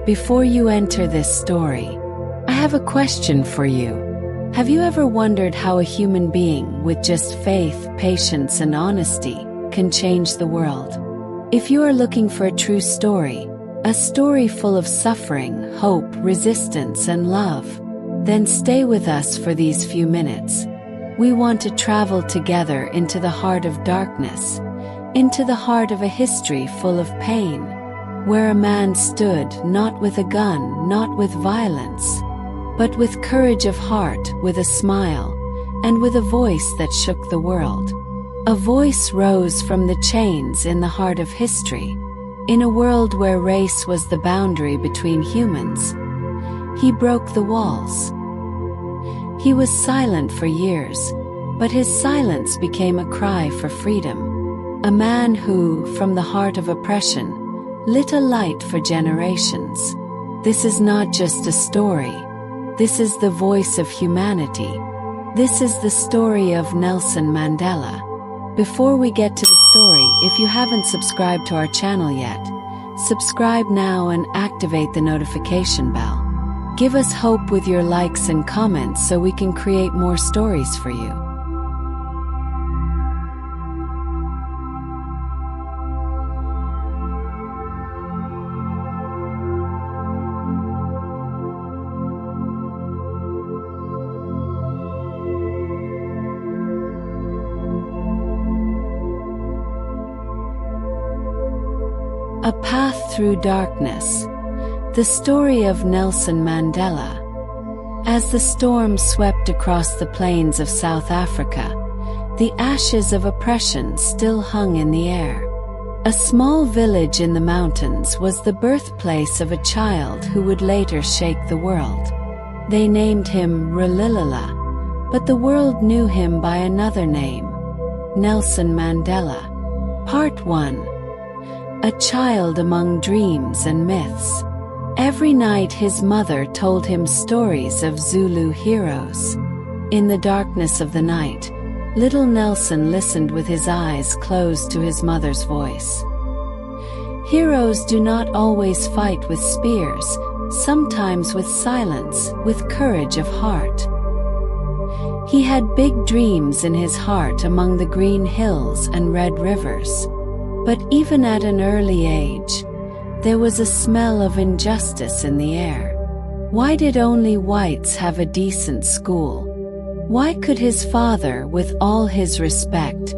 Before you enter this story, I have a question for you. Have you ever wondered how a human being with just faith, patience, and honesty can change the world? If you are looking for a true story, a story full of suffering, hope, resistance, and love, then stay with us for these few minutes. We want to travel together into the heart of darkness, into the heart of a history full of pain, where a man stood not with a gun, not with violence, but with courage of heart, with a smile, and with a voice that shook the world. A voice rose from the chains in the heart of history. In a world where race was the boundary between humans, he broke the walls. He was silent for years, but his silence became a cry for freedom. A man who, from the heart of oppression, lit a light for generations. This is not just a story. This is the voice of humanity. This is the story of Nelson Mandela. Before we get to the story, if you haven't subscribed to our channel yet, subscribe now and activate the notification bell. Give us hope with your likes and comments so we can create more stories for you. A Path Through Darkness. The story of Nelson Mandela. As the storm swept across the plains of South Africa, the ashes of oppression still hung in the air. A small village in the mountains was the birthplace of a child who would later shake the world. They named him Ralilala, but the world knew him by another name, Nelson Mandela. Part 1. A child among dreams and myths. Every night his mother told him stories of Zulu heroes. In the darkness of the night, little Nelson listened with his eyes closed to his mother's voice. Heroes do not always fight with spears, sometimes with silence, with courage of heart. He had big dreams in his heart among the green hills and red rivers. But even at an early age, there was a smell of injustice in the air. Why did only whites have a decent school? Why could his father, with all his respect,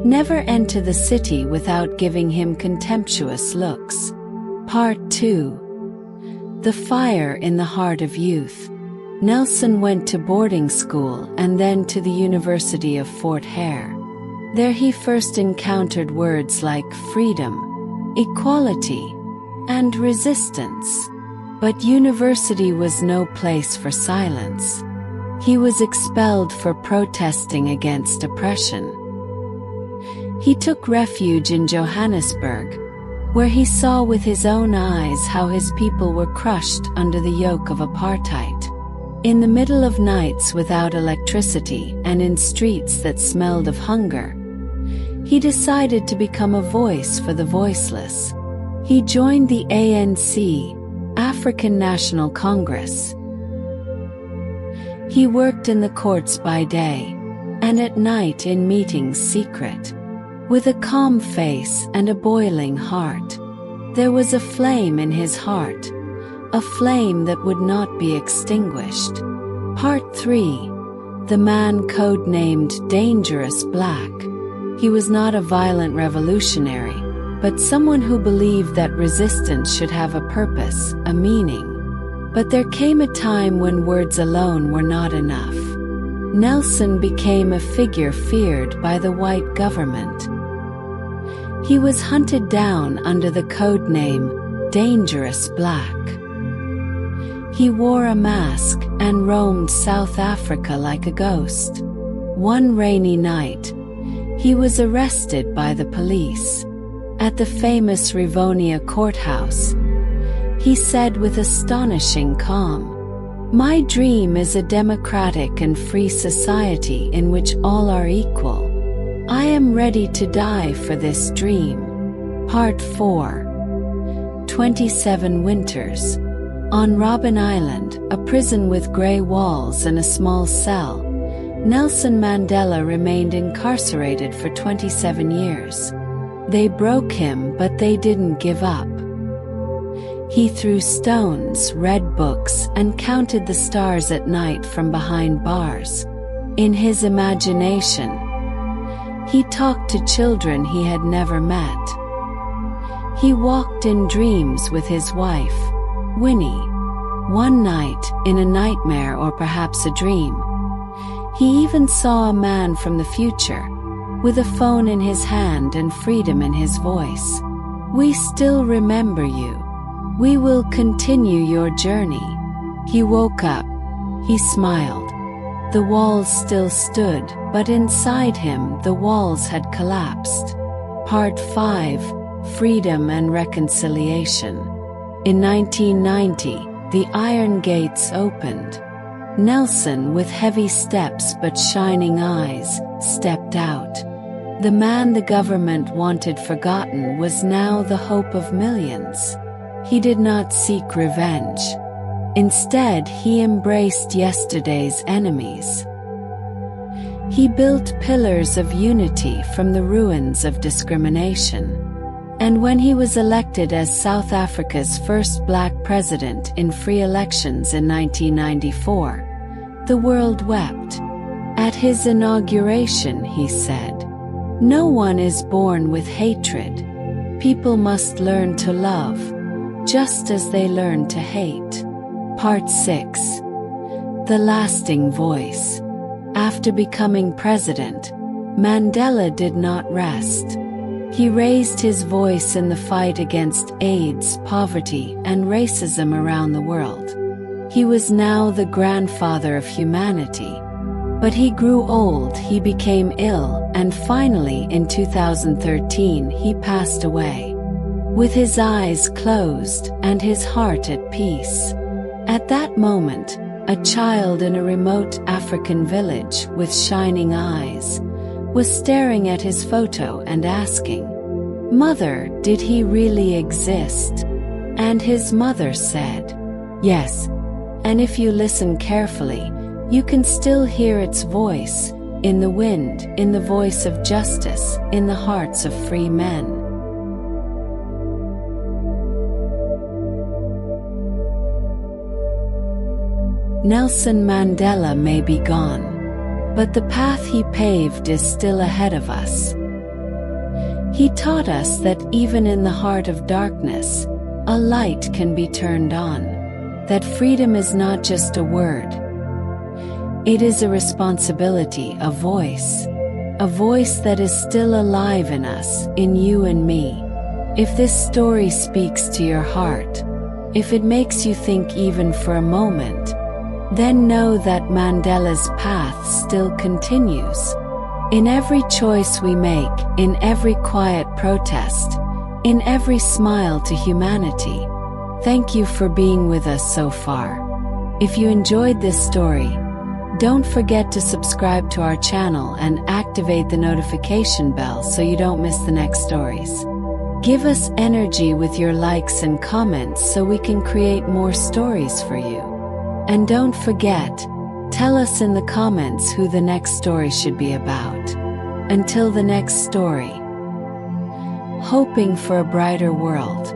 never enter the city without giving him contemptuous looks? Part 2. The Fire in the Heart of Youth. Nelson went to boarding school and then to the University of Fort Hare. There he first encountered words like freedom, equality, and resistance. But university was no place for silence. He was expelled for protesting against oppression. He took refuge in Johannesburg, where he saw with his own eyes how his people were crushed under the yoke of apartheid. In the middle of nights without electricity and in streets that smelled of hunger, he decided to become a voice for the voiceless. He joined the ANC, African National Congress. He worked in the courts by day, and at night in meetings secret. With a calm face and a boiling heart, there was a flame in his heart, a flame that would not be extinguished. Part 3. The man codenamed Dangerous Black. He was not a violent revolutionary, but someone who believed that resistance should have a purpose, a meaning. But there came a time when words alone were not enough. Nelson became a figure feared by the white government. He was hunted down under the code name Dangerous Black. He wore a mask and roamed South Africa like a ghost. One rainy night, he was arrested by the police. At the famous Rivonia courthouse, he said with astonishing calm, "My dream is a democratic and free society in which all are equal. I am ready to die for this dream." Part 4. 27 Winters. On Robben Island, a prison with grey walls and a small cell, Nelson Mandela remained incarcerated for 27 years. They broke him, but they didn't give up. He threw stones, read books, and counted the stars at night from behind bars. In his imagination, he talked to children he had never met. He walked in dreams with his wife, Winnie. One night, in a nightmare or perhaps a dream, he even saw a man from the future, with a phone in his hand and freedom in his voice. "We still remember you. We will continue your journey." He woke up. He smiled. The walls still stood, but inside him the walls had collapsed. Part 5: Freedom and Reconciliation. In 1990, the iron gates opened. Nelson, with heavy steps but shining eyes, stepped out. The man the government wanted forgotten was now the hope of millions. He did not seek revenge. Instead, he embraced yesterday's enemies. He built pillars of unity from the ruins of discrimination. And when he was elected as South Africa's first black president in free elections in 1994, the world wept. At his inauguration, he said, "No one is born with hatred. People must learn to love, just as they learn to hate." Part 6: The Lasting Voice. After becoming president, Mandela did not rest. He raised his voice in the fight against AIDS, poverty, and racism around the world. He was now the grandfather of humanity. But he grew old, he became ill, and finally in 2013 he passed away. With his eyes closed and his heart at peace. At that moment, a child in a remote African village with shining eyes was staring at his photo and asking, "Mother, did he really exist?" And his mother said, "Yes." And if you listen carefully, you can still hear its voice, in the wind, in the voice of justice, in the hearts of free men. Nelson Mandela may be gone, but the path he paved is still ahead of us. He taught us that even in the heart of darkness, a light can be turned on, that freedom is not just a word. It is a responsibility, a voice that is still alive in us, in you and me. If this story speaks to your heart, if it makes you think even for a moment, then know that Mandela's path still continues. In every choice we make, in every quiet protest, in every smile to humanity. Thank you for being with us so far. If you enjoyed this story, don't forget to subscribe to our channel and activate the notification bell so you don't miss the next stories. Give us energy with your likes and comments so we can create more stories for you. And don't forget, tell us in the comments who the next story should be about. Until the next story, hoping for a brighter world.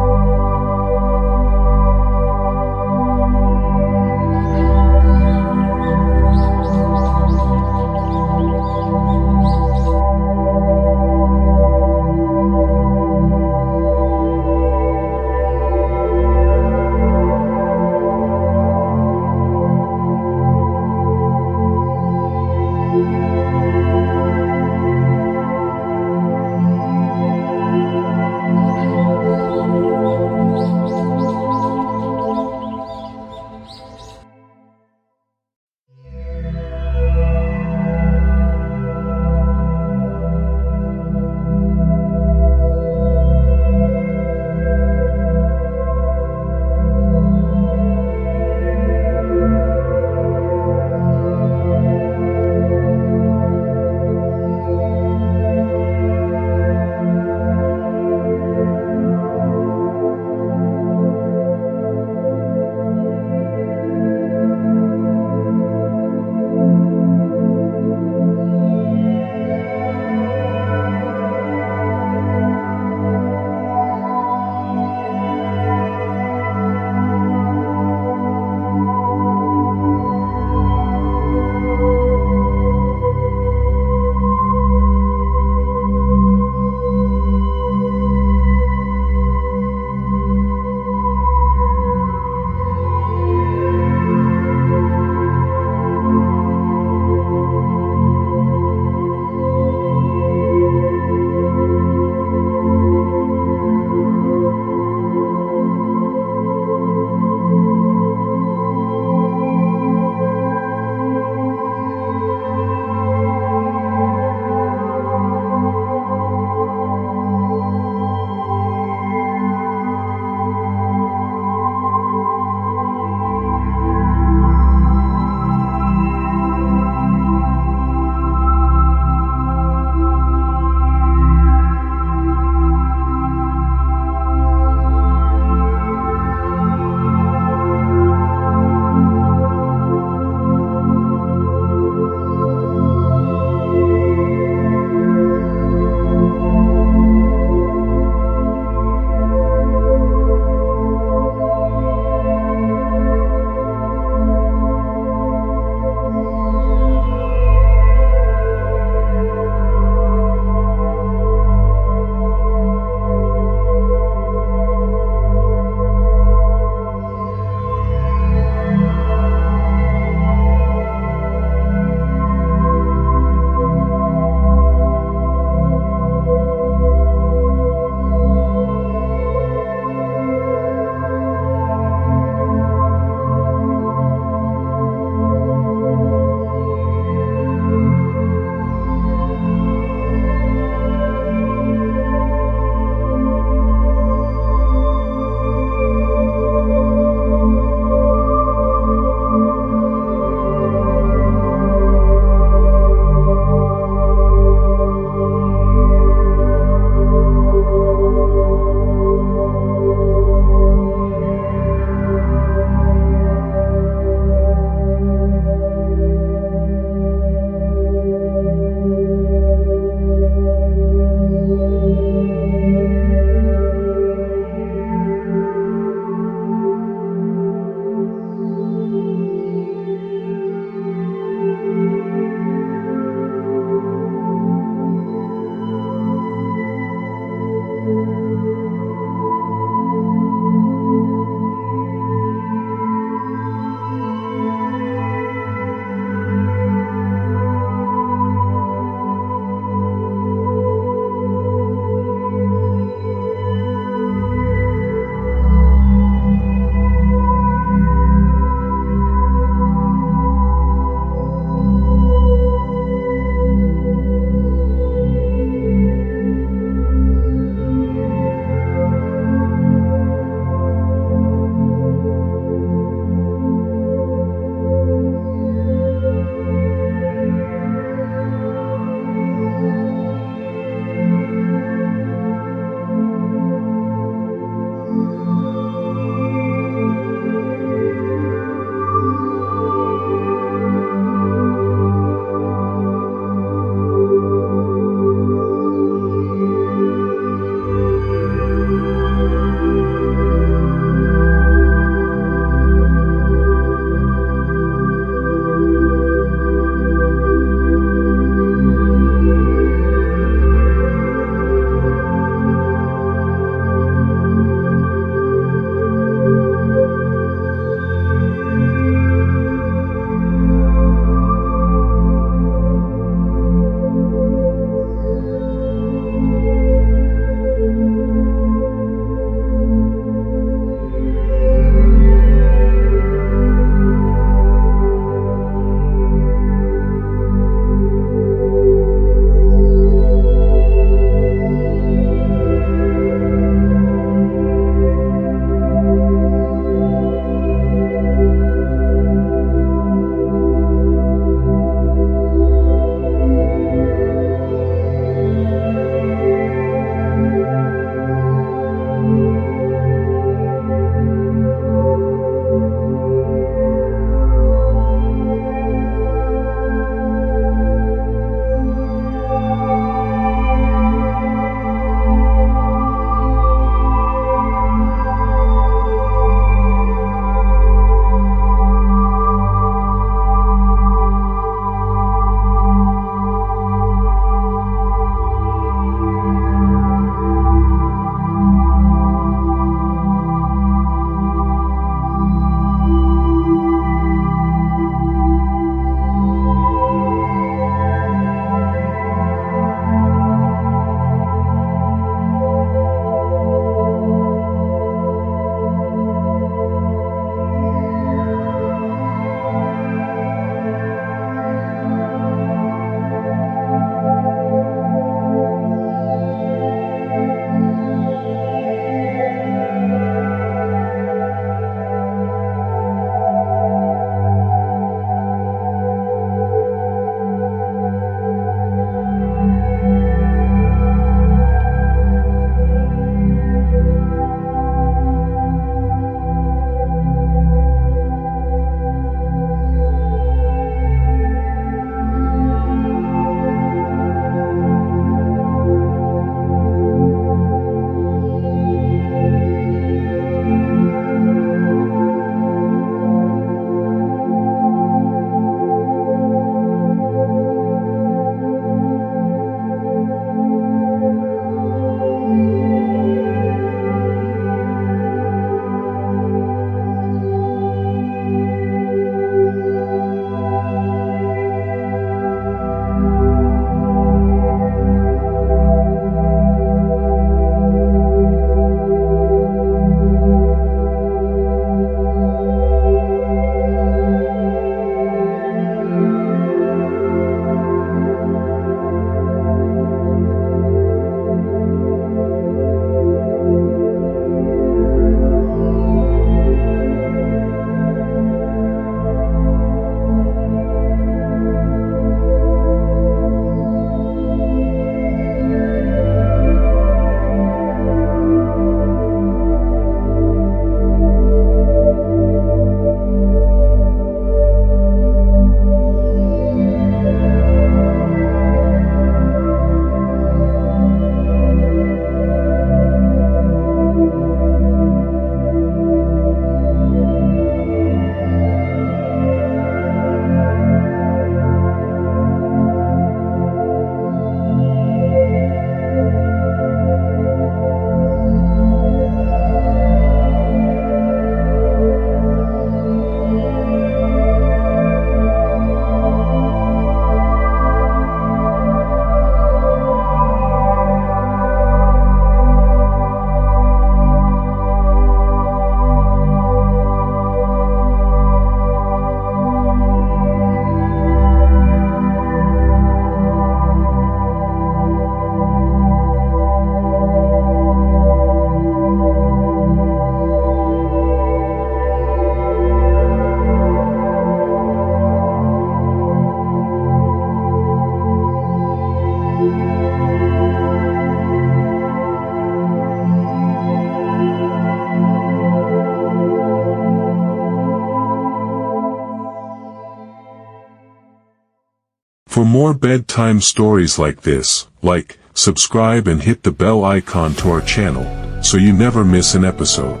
For more bedtime stories like this, like, subscribe and hit the bell icon to our channel, so you never miss an episode.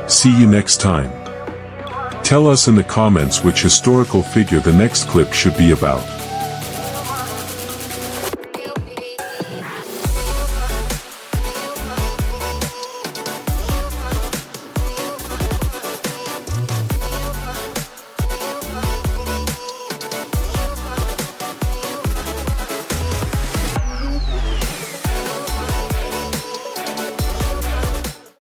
See you next time. Tell us in the comments which historical figure the next clip should be about.